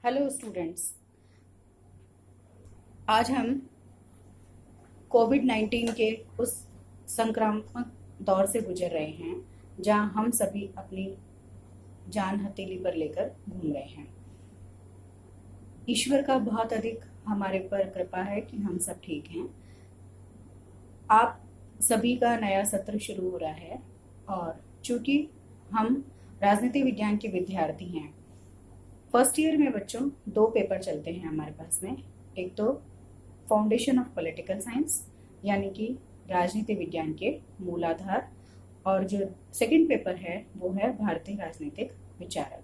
Hello students. आज हम कोविड-19 के उस संक्रामक दौर से गुजर रहे हैं जहां हम सभी अपनी जान हथेली पर लेकर घूम रहे हैं। ईश्वर का बहुत अधिक हमारे पर कृपा है कि हम सब ठीक हैं। आप सभी का नया सत्र शुरू हो रहा है और चूंकि हम राजनीति विज्ञान के विद्यार्थी हैं, फर्स्ट ईयर में बच्चों 2 पेपर चलते हैं हमारे पास में। एक तो फाउंडेशन ऑफ पॉलिटिकल साइंस यानी कि राजनीति विज्ञान के मूलाधार, और जो सेकंड पेपर है वो है भारतीय राजनीतिक विचारक।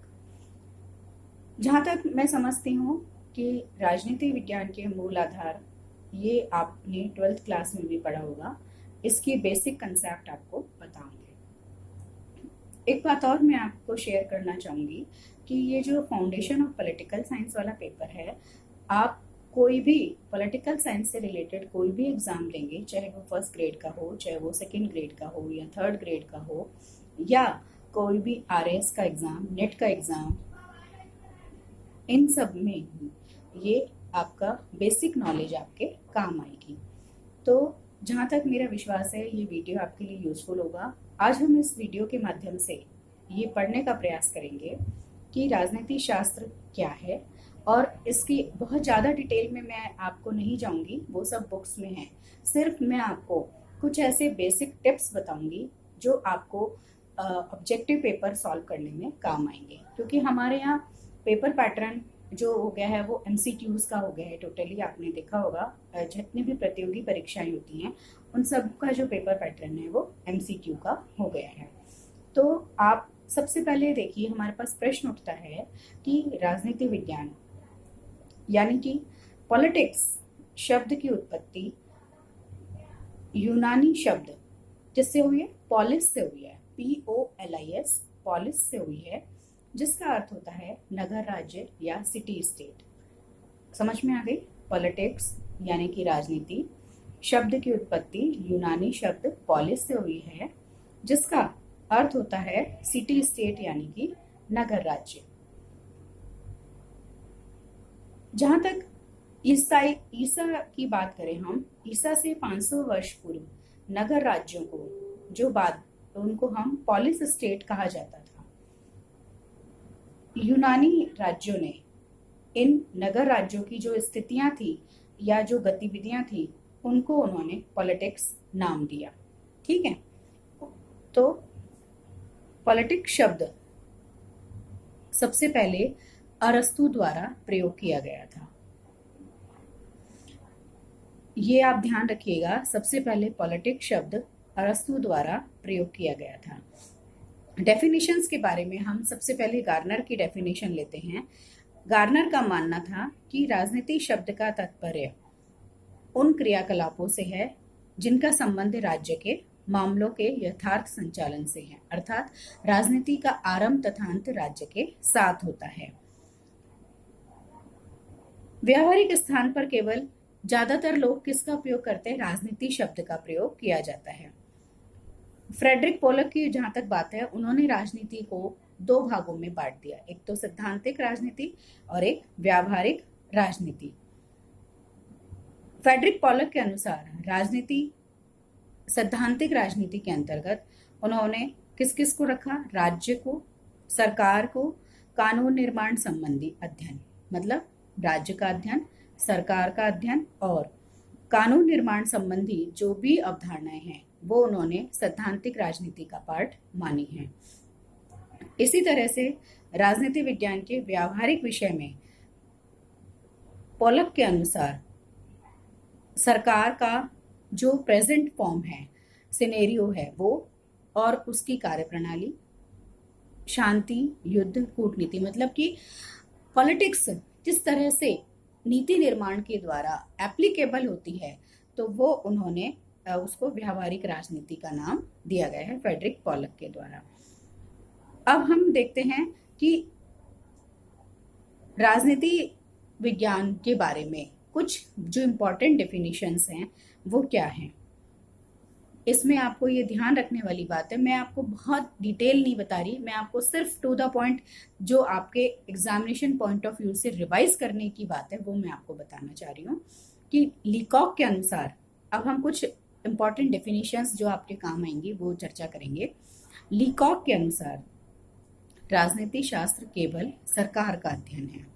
जहाँ तक मैं समझती हूँ कि राजनीति विज्ञान के मूलाधार ये आपने 12th क्लास में भी पढ़ा होगा, इसकी बेसिक कंसेप्ट आपको बताऊंगी। एक बात और मैं आपको शेयर करना चाहूँगी कि ये जो फाउंडेशन ऑफ पॉलिटिकल साइंस वाला पेपर है, आप कोई भी पॉलिटिकल साइंस से रिलेटेड कोई भी एग्ज़ाम देंगे, चाहे वो फर्स्ट ग्रेड का हो, चाहे वो सेकंड ग्रेड का हो या थर्ड ग्रेड का हो, या कोई भी आरएस का एग्ज़ाम, नेट का एग्ज़ाम, इन सब में ये आपका बेसिक नॉलेज आपके काम आएगी। तो जहाँ तक मेरा विश्वास है ये वीडियो आपके लिए यूज़फुल होगा। आज हम इस वीडियो के माध्यम से ये पढ़ने का प्रयास करेंगे कि राजनीति शास्त्र क्या है, और इसकी बहुत ज़्यादा डिटेल में मैं आपको नहीं जाऊंगी, वो सब बुक्स में है। सिर्फ मैं आपको कुछ ऐसे बेसिक टिप्स बताऊंगी जो आपको ऑब्जेक्टिव पेपर सॉल्व करने में काम आएंगे, क्योंकि हमारे यहाँ पेपर पैटर्न जो हो गया है वो एमसीक्यूज का हो गया है टोटली। आपने देखा होगा जितनी भी प्रतियोगी परीक्षाएं होती हैं उन सब का जो पेपर पैटर्न है वो एमसीक्यू का हो गया है। तो आप सबसे पहले देखिए, हमारे पास प्रश्न उठता है कि राजनीति विज्ञान यानी कि पॉलिटिक्स शब्द की उत्पत्ति यूनानी शब्द जिससे हुई है, पॉलिस से हुई है, POLIS, पॉलिस से हुई है, जिसका अर्थ होता है नगर राज्य या सिटी स्टेट। समझ में आ गई? पॉलिटिक्स यानी कि राजनीति शब्द की उत्पत्ति यूनानी शब्द पॉलिस से हुई है, जिसका अर्थ होता है सिटी स्टेट यानी कि नगर राज्य। जहां तक ईसा की बात करें, हम ईसा से 500 वर्ष पूर्व नगर राज्यों को जो बाद उनको हम पॉलिस स्टेट कहा जाता था। यूनानी राज्यों ने इन नगर राज्यों की जो स्थितियां थी या जो गतिविधियां थी उनको उन्होंने पॉलिटिक्स नाम दिया। ठीक है, तो पॉलिटिक्स शब्द सबसे पहले अरस्तु द्वारा प्रयोग किया गया था। ये आप ध्यान रखिएगा, सबसे पहले पॉलिटिक्स शब्द अरस्तु द्वारा प्रयोग किया गया था। डेफिनेशंस के बारे में हम सबसे पहले गार्नर की डेफिनेशन लेते हैं। गार्नर का मानना था कि राजनीति शब्द का तात्पर्य उन क्रियाकलापों से है जिनका संबंध राज्य के मामलों के यथार्थ संचालन से है, अर्थात राजनीति का आरंभ तथा अंत राज्य के साथ होता है। व्यावहारिक स्थान पर केवल ज्यादातर लोग किसका उपयोग करते हैं? राजनीति शब्द का प्रयोग किया जाता है। फ्रेडरिक पोलक की जहां तक बात है, उन्होंने राजनीति को 2 भागों में बांट दिया, एक तो सैद्धांतिक राजनीति और एक व्यावहारिक राजनीति। फ्रेडरिक पोलक के अनुसार राजनीति सैद्धांतिक राजनीति के अंतर्गत उन्होंने किस किस को रखा? राज्य को, सरकार को, कानून निर्माण संबंधी अध्ययन, मतलब राज्य का अध्ययन, सरकार का अध्ययन और कानून निर्माण संबंधी जो भी अवधारणाएं हैं वो उन्होंने सैद्धांतिक राजनीति का पार्ट मानी है। इसी तरह से राजनीति विज्ञान के व्यावहारिक विषय में पोलक के अनुसार सरकार का जो प्रेजेंट फॉर्म है, सिनेरियो है वो, और उसकी कार्यप्रणाली, शांति, युद्ध, कूटनीति, मतलब कि पॉलिटिक्स जिस तरह से नीति निर्माण के द्वारा एप्लीकेबल होती है, तो वो उन्होंने उसको व्यावहारिक राजनीति का नाम दिया गया है फ्रेडरिक पोलक के द्वारा। अब हम देखते हैं कि राजनीति विज्ञान के बारे में कुछ जो इम्पोर्टेंट डेफिनेशंस हैं वो क्या हैं। इसमें आपको ये ध्यान रखने वाली बात है, मैं आपको बहुत डिटेल नहीं बता रही, मैं आपको सिर्फ टू द पॉइंट जो आपके एग्जामिनेशन पॉइंट ऑफ व्यू से रिवाइज करने की बात है वो मैं आपको बताना चाह रही हूँ कि लीकॉक के अनुसार अब हम कुछ इंपॉर्टेंट डेफिनेशंस जो आपके काम आएंगी वो चर्चा करेंगे। लीकॉक के अनुसार राजनीति शास्त्र केवल सरकार का अध्ययन है।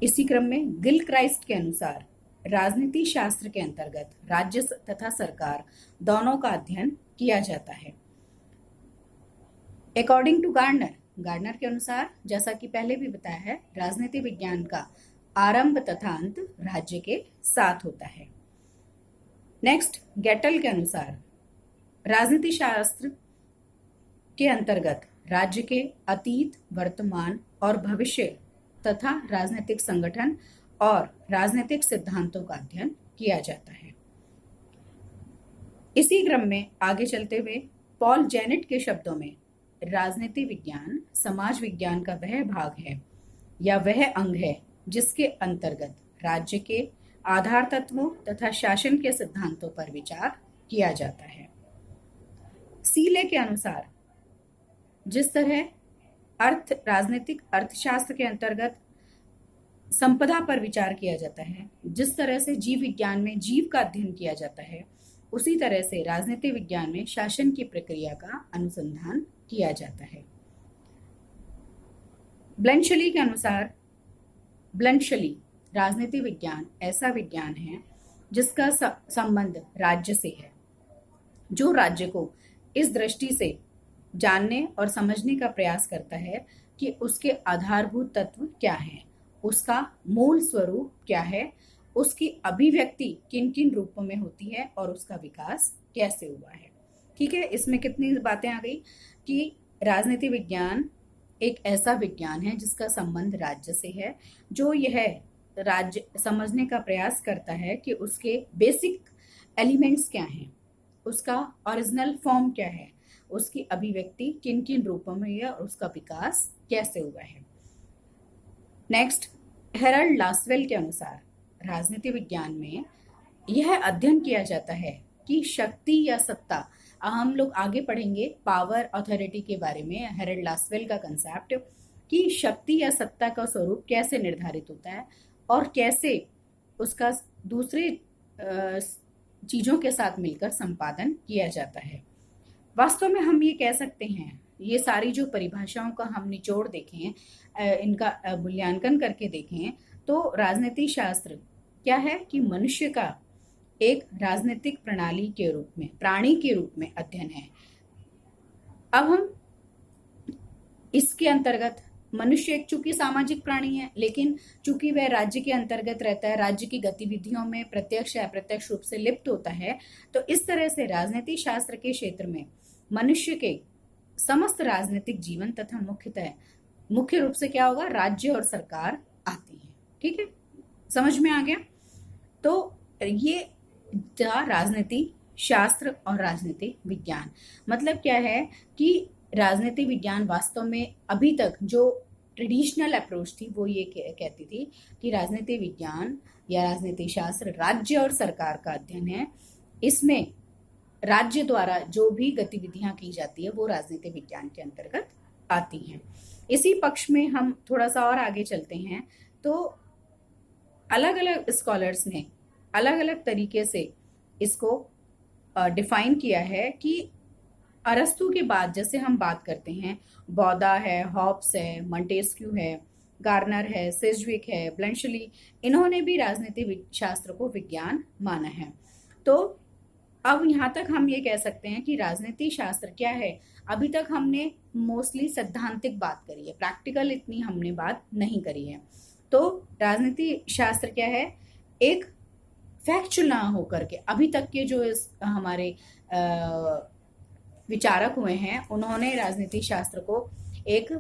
इसी क्रम में गिलक्राइस्ट के अनुसार राजनीति शास्त्र के अंतर्गत राज्य तथा सरकार दोनों का अध्ययन किया जाता है। अकॉर्डिंग टू गार्डनर के अनुसार, जैसा कि पहले भी बताया है, राजनीति विज्ञान का आरंभ तथा अंत राज्य के साथ होता है। नेक्स्ट, गेटल के अनुसार राजनीति शास्त्र के अंतर्गत राज्य के अतीत, वर्तमान और भविष्य तथा राजनीतिक संगठन और राजनीतिक सिद्धांतों का अध्ययन किया जाता है। इसी क्रम में आगे चलते हुए पॉल जेनेट के शब्दों में राजनीति विज्ञान समाज विज्ञान का वह भाग है या वह अंग है जिसके अंतर्गत राज्य के आधार तत्वों तथा शासन के सिद्धांतों पर विचार किया जाता है। सीले के अनुसार जिस तरह राजनीतिक अर्थशास्त्र के अंतर्गत संपदा पर विचार किया जाता है, जिस तरह से जीव विज्ञान में जीव का अध्ययन किया जाता है, उसी तरह से राजनीति विज्ञान में शासन की प्रक्रिया का अनुसंधान किया जाता है। ब्लैंकशली के अनुसार राजनीति विज्ञान ऐसा विज्ञान है जिसका संबंध राज्य से है, जो राज्य को इस दृष्टि से जानने और समझने का प्रयास करता है कि उसके आधारभूत तत्व क्या हैं, उसका मूल स्वरूप क्या है, उसकी अभिव्यक्ति किन किन रूपों में होती है और उसका विकास कैसे हुआ है। ठीक है, इसमें कितनी बातें आ गई कि राजनीति विज्ञान एक ऐसा विज्ञान है जिसका संबंध राज्य से है, जो यह राज्य समझने का प्रयास करता है कि उसके बेसिक एलिमेंट्स क्या हैं, उसका ओरिजिनल फॉर्म क्या है, उसकी अभिव्यक्ति किन किन रूपों में है और उसका विकास कैसे हुआ है। नेक्स्ट, हेरल्ड लासवेल के अनुसार राजनीति विज्ञान में यह अध्ययन किया जाता है कि शक्ति या सत्ता, हम लोग आगे पढ़ेंगे पावर अथॉरिटी के बारे में, हेरल्ड लासवेल का कंसेप्ट कि शक्ति या सत्ता का स्वरूप कैसे निर्धारित होता है और कैसे उसका दूसरे चीजों के साथ मिलकर संपादन किया जाता है। वास्तव में हम ये कह सकते हैं, ये सारी जो परिभाषाओं का हम निचोड़ देखें, इनका मूल्यांकन करके देखें, तो राजनीति शास्त्र क्या है कि मनुष्य का एक राजनीतिक प्रणाली के रूप में, प्राणी के रूप में अध्ययन है। अब हम इसके अंतर्गत मनुष्य एक चूंकि सामाजिक प्राणी है, लेकिन चूंकि वह राज्य के अंतर्गत रहता है, राज्य की गतिविधियों में प्रत्यक्ष या अप्रत्यक्ष रूप से लिप्त होता है, तो इस तरह से राजनीति शास्त्र के क्षेत्र में मनुष्य के समस्त राजनीतिक जीवन तथा मुख्य रूप से क्या होगा, राज्य और सरकार आती है। ठीक है, समझ में आ गया। तो ये राजनीति शास्त्र और राजनीति विज्ञान मतलब क्या है कि राजनीति विज्ञान वास्तव में अभी तक जो ट्रेडिशनल अप्रोच थी वो ये कहती थी कि राजनीति विज्ञान या राजनीति शास्त्र राज्य और सरकार का अध्ययन है। इसमें राज्य द्वारा जो भी गतिविधियां की जाती है वो राजनीति विज्ञान के अंतर्गत आती हैं। इसी पक्ष में हम थोड़ा सा और आगे चलते हैं तो अलग अलग स्कॉलर्स ने अलग अलग तरीके से इसको डिफाइन किया है कि अरस्तु के बाद जैसे हम बात करते हैं, बौदा है, हॉब्स है, मॉन्टेस्क्यू है, गार्नर है, सिजविक है, ब्लैंकशली, इन्होंने भी राजनीति शास्त्र को विज्ञान माना है। तो अब यहाँ तक हम ये कह सकते हैं कि राजनीति शास्त्र क्या है। अभी तक हमने मोस्टली सैद्धांतिक बात करी है, प्रैक्टिकल इतनी हमने बात नहीं करी है। तो राजनीति शास्त्र क्या है, एक फैक्चुअल ना होकर के अभी तक के जो हमारे विचारक हुए हैं उन्होंने राजनीति शास्त्र को एक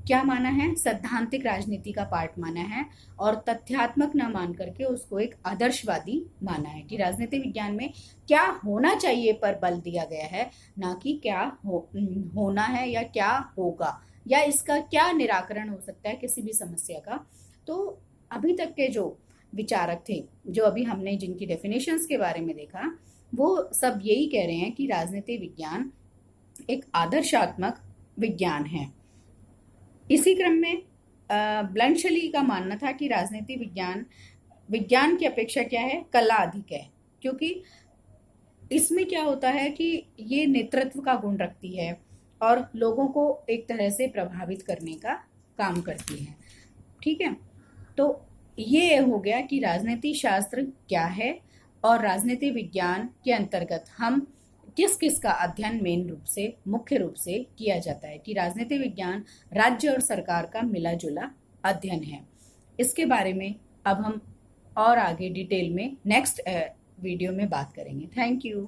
क्या माना है, सैद्धांतिक राजनीति का पार्ट माना है और तथ्यात्मक न मान करके उसको एक आदर्शवादी माना है कि राजनीति विज्ञान में क्या होना चाहिए पर बल दिया गया है, ना कि क्या होना है या क्या होगा या इसका क्या निराकरण हो सकता है किसी भी समस्या का। तो अभी तक के जो विचारक थे, जो अभी हमने जिनकी डेफिनेशंस के बारे में देखा, वो सब यही कह रहे हैं कि राजनीति विज्ञान एक आदर्शात्मक विज्ञान है। इसी क्रम में ब्लंशली का मानना था कि राजनीति विज्ञान की अपेक्षा क्या है, कला अधिक है, क्योंकि इसमें क्या होता है कि ये नेतृत्व का गुण रखती है और लोगों को एक तरह से प्रभावित करने का काम करती है। ठीक है, तो ये हो गया कि राजनीति शास्त्र क्या है और राजनीति विज्ञान के अंतर्गत हम किस किस का अध्ययन मुख्य रूप से किया जाता है, कि राजनीति विज्ञान राज्य और सरकार का मिला जुला अध्ययन है। इसके बारे में अब हम और आगे डिटेल में नेक्स्ट वीडियो में बात करेंगे। Thank you.